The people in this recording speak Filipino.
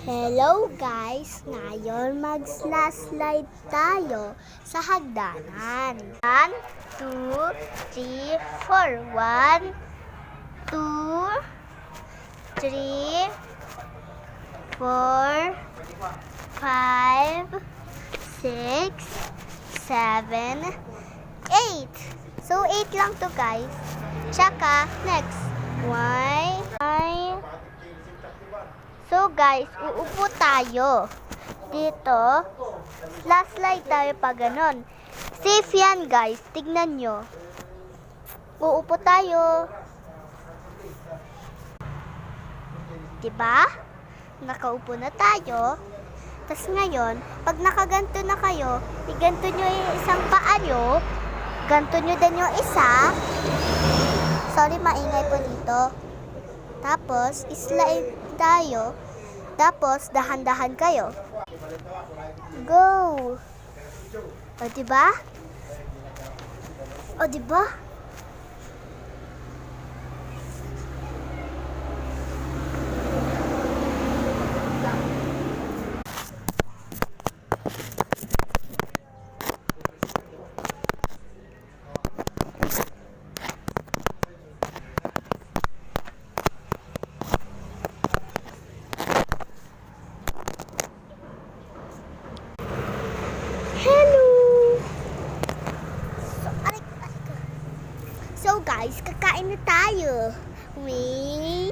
Hello guys! Ngayon mag-slide tayo sa hagdanan. 1, 2, 3, 4. 1, 2, 3, 4, 5, 6, 7, 8. So 8 lang to guys. Tsaka next. Y. So guys, uupo tayo. Dito, last slide tayo pa ganon. Safe yan guys, tignan nyo. Uupo tayo. Diba? Nakaupo na tayo. Tapos ngayon, pag nakaganto na kayo, iganto nyo yung isang paa nyo. Ganto nyo din yung isa. Sorry, maingay po dito. Tapos, slide tayo. Tapos, dahan-dahan kayo. Go! O, diba? O, diba? Hello! So guys, kakain na tayo. Wait.